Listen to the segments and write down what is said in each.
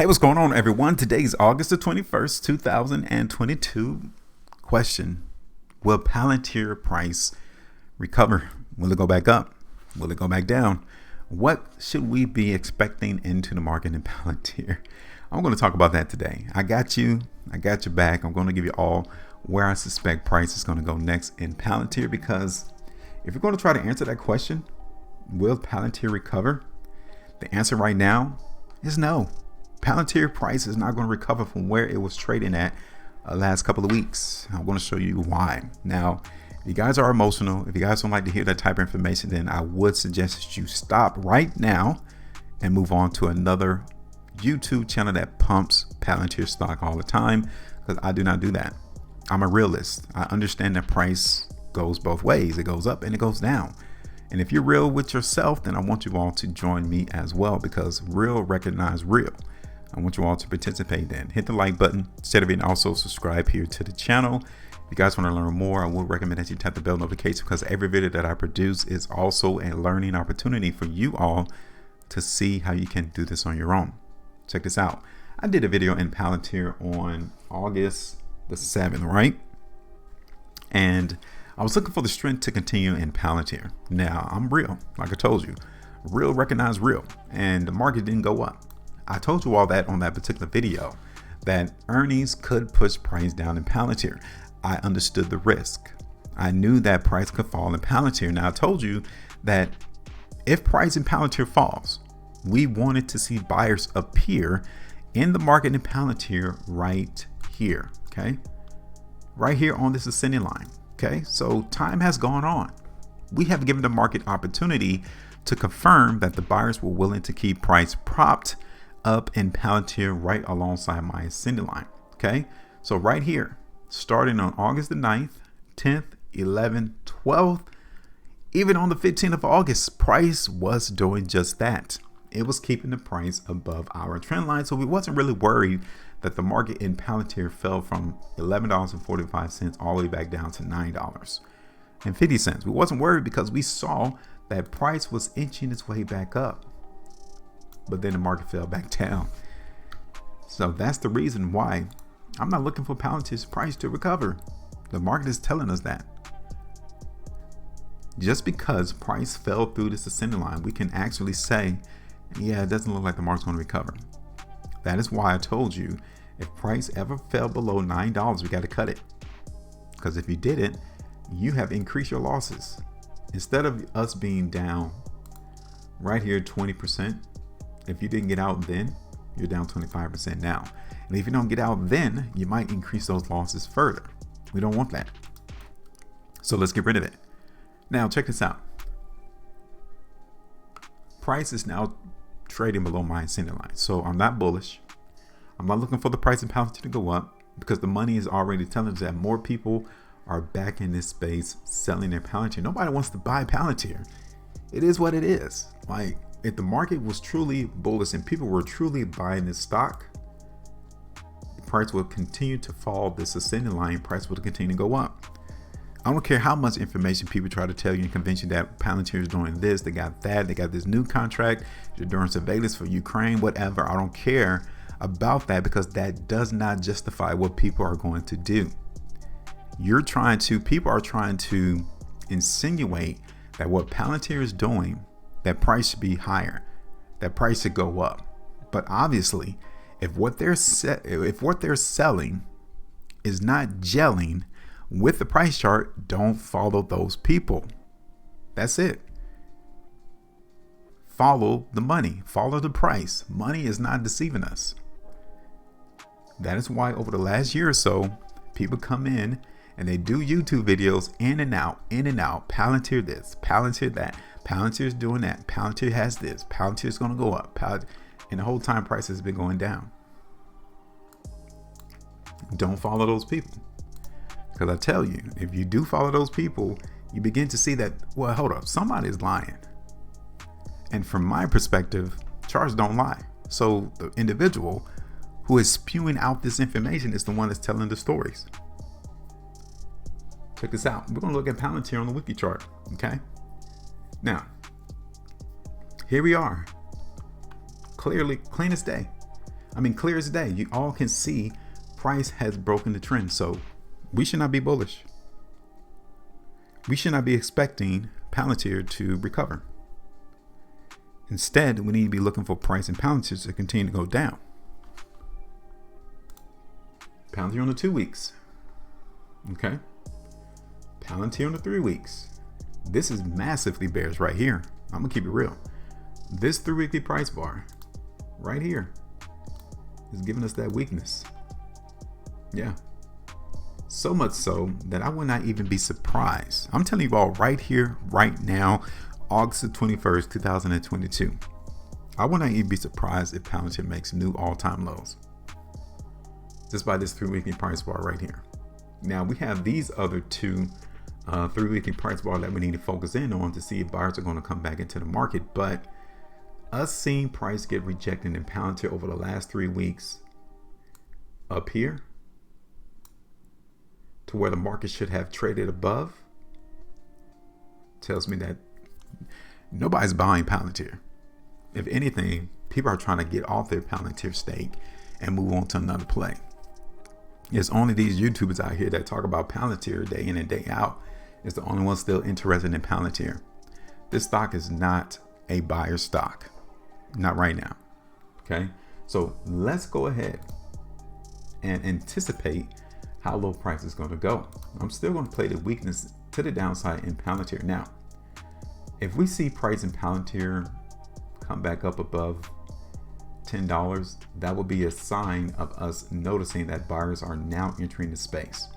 Hey, what's going on, everyone? Today's August the 21st, 2022. Question: will Palantir price recover? Will it go back up? Will it go back down? What should we be expecting into the market in Palantir? I'm going to talk about that today. I got you. I got your back. I'm going to give you all where I suspect price is going to go next in Palantir, because if you're going to try to answer that question, will Palantir recover? The answer right now is no. Palantir price is not going to recover from where it was trading at last couple of weeks. I'm going to show you why. Now, if you guys are emotional, if you guys don't like to hear that type of information, then I would suggest that you stop right now and move on to another YouTube channel that pumps Palantir stock all the time, because I do not do that. I'm a realist. I understand that price goes both ways. It goes up and it goes down. And if you're real with yourself, then I want you all to join me as well, because real recognize real. I want you all to participate then. Hit the like button, instead of also subscribe here to the channel. If you guys want to learn more, I would recommend that you tap the bell notification, because every video that I produce is also a learning opportunity for you all to see how you can do this on your own. Check this out. I did a video in Palantir on August the 7th, right? And I was looking for the strength to continue in Palantir. Now, I'm real, like I told you. Real recognize real. And the market didn't go up. I told you all that on that particular video, that earnings could push price down in Palantir. I understood the risk. I knew that price could fall in Palantir. Now, I told you that if price in Palantir falls, we wanted to see buyers appear in the market in Palantir right here, okay? Right here on this ascending line, okay? So time has gone on. We have given the market opportunity to confirm that the buyers were willing to keep price propped up in Palantir right alongside my ascending line. Okay, so right here, starting on August the 9th, 10th, 11th, 12th, even on the 15th of August, price was doing just that. It was keeping the price above our trend line. So we wasn't really worried that the market in Palantir fell from $11.45 all the way back down to $9.50. We wasn't worried because we saw that price was inching its way back up. But then the market fell back down. So that's the reason why I'm not looking for Palantir's price to recover. The market is telling us that. Just because price fell through this ascending line, we can actually say, yeah, it doesn't look like the market's going to recover. That is why I told you, if price ever fell below $9, we got to cut it. Because if you didn't, you have increased your losses. Instead of us being down right here 20%, if you didn't get out then, you're down 25% now. And if you don't get out then, you might increase those losses further. We don't want that. So let's get rid of it. Now, check this out. Price is now trading below my ascending line. So I'm not bullish. I'm not looking for the price in Palantir to go up, because the money is already telling us that more people are back in this space selling their Palantir. Nobody wants to buy Palantir. It is what it is. Like, if the market was truly bullish and people were truly buying this stock, the price will continue to fall. This ascending line price will continue to go up. I don't care how much information people try to tell you and convince you that Palantir is doing this, they got that, they got this new contract, they're doing surveillance for Ukraine, whatever. I don't care about that, because that does not justify what people are going to do. People are trying to insinuate that what Palantir is doing, that price should be higher, that price should go up. But obviously, if what they're selling is not gelling with the price chart, don't follow those people. That's it. Follow the money, follow the price. Money is not deceiving us. That is why over the last year or so, people come in and they do YouTube videos in and out, Palantir this, Palantir that, Palantir's doing that, Palantir has this, Palantir's going to go up, and the whole time price has been going down. Don't follow those people. Because I tell you, if you do follow those people, you begin to see that, well, hold up, somebody's lying. And from my perspective, charts don't lie. So the individual who is spewing out this information is the one that's telling the stories. Check this out. We're going to look at Palantir on the wiki chart. Okay. Now, here we are. Clearly, clean as day. I mean, clear as day. You all can see price has broken the trend. So we should not be bullish. We should not be expecting Palantir to recover. Instead, we need to be looking for price in Palantir to continue to go down. Palantir on the 2 weeks. Okay. Palantir on the 3 weeks. This is massively bearish right here. I'm gonna keep it real. This 3 weekly price bar right here is giving us that weakness. Yeah. So much so that I would not even be surprised. I'm telling you all right here, right now, August the 21st, 2022. I would not even be surprised if Palantir makes new all-time lows. Just by this 3 weekly price bar right here. Now we have these other two 3 weekly price bar that we need to focus in on to see if buyers are going to come back into the market. But us seeing price get rejected in Palantir over the last 3 weeks up here to where the market should have traded above tells me that nobody's buying Palantir. If anything, people are trying to get off their Palantir stake and move on to another play. It's only these YouTubers out here that talk about Palantir day in and day out. It's the only one still interested in Palantir. This stock is not a buyer stock. Not right now. Okay. So let's go ahead and anticipate how low price is going to go. I'm still going to play the weakness to the downside in Palantir. Now, if we see price in Palantir come back up above $10, that will be a sign of us noticing that buyers are now entering the space.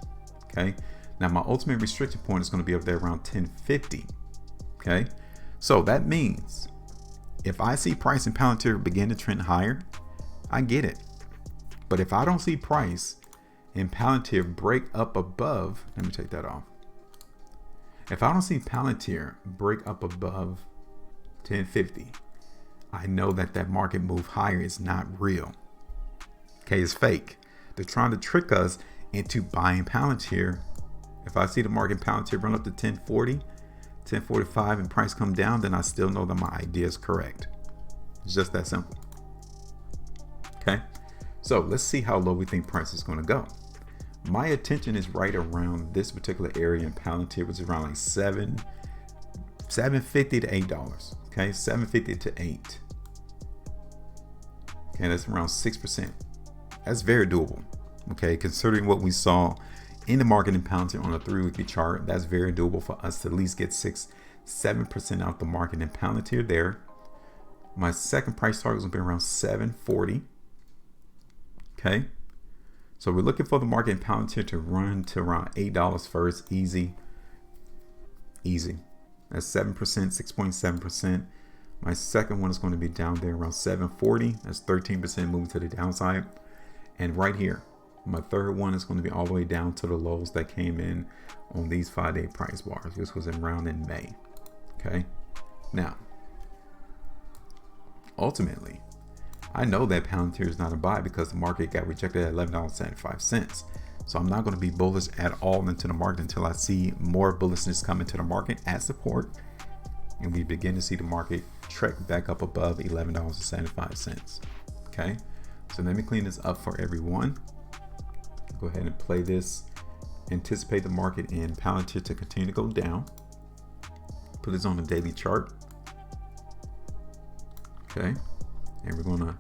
Okay. Now my ultimate restriction point is going to be up there around 1050. Okay. So that means if I see price in Palantir begin to trend higher, I get it. But if I don't see price in Palantir break up above, let me take that off. If I don't see Palantir break up above 1050, I know that that market move higher is not real. Okay, it's fake. They're trying to trick us into buying Palantir. If I see the market Palantir run up to 1040, 1045 and price come down, then I still know that my idea is correct. It's just that simple. Okay, so let's see how low we think price is going to go. My attention is right around this particular area in Palantir, which is around like $7.50 to $8. Okay, $7.50 to $8. Okay, that's around 6%. That's very doable. Okay, considering what we saw in the market in Palantir on a 3 weekly chart, that's very doable for us to at least get 7% out the market in Palantir there. My second price target is going to be around $7.40. Okay, so we're looking for the market in Palantir to run to around $8 first. Easy. That's 7%, 6.7%. My second one is going to be down there around $7.40. That's 13% moving to the downside. And right here, my third one is going to be all the way down to the lows that came in on these 5-day price bars. This was around in May. Okay. Now, ultimately, I know that Palantir is not a buy because the market got rejected at $11.75. So I'm not going to be bullish at all into the market until I see more bullishness come into the market at support. And we begin to see the market trek back up above $11.75. Okay. So let me clean this up for everyone. Go ahead and play this. Anticipate the market in Palantir to continue to go down. Put this on the daily chart. Okay. And we're going to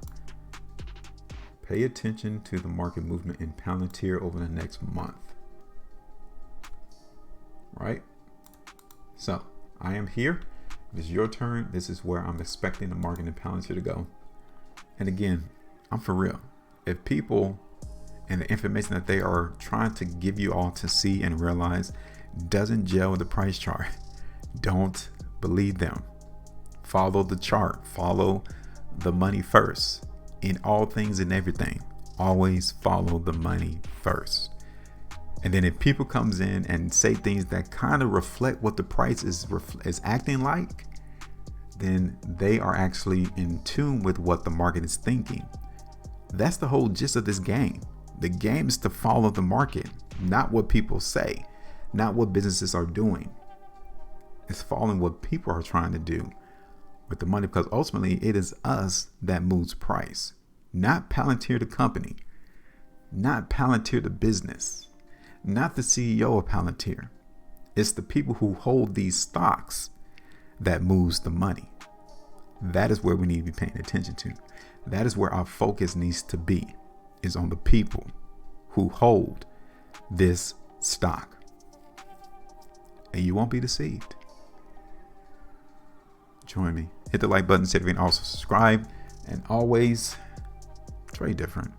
pay attention to the market movement in Palantir over the next month. Right? So I am here. It is your turn. This is where I'm expecting the market in Palantir to go. And again, I'm for real. If people and the information that they are trying to give you all to see and realize doesn't gel with the price chart, don't believe them. Follow the chart. Follow the money first. In all things and everything, always follow the money first. And then if people comes in and say things that kind of reflect what the price is acting like, then they are actually in tune with what the market is thinking. That's the whole gist of this game. The game is to follow the market, not what people say, not what businesses are doing. It's following what people are trying to do with the money, because ultimately it is us that moves price. Not Palantir the company, not Palantir the business, not the CEO of Palantir. It's the people who hold these stocks that moves the money. That is where we need to be paying attention to. That is where our focus needs to be, is on the people who hold this stock. And you won't be deceived. Join me. Hit the like button, and also subscribe. And always trade different.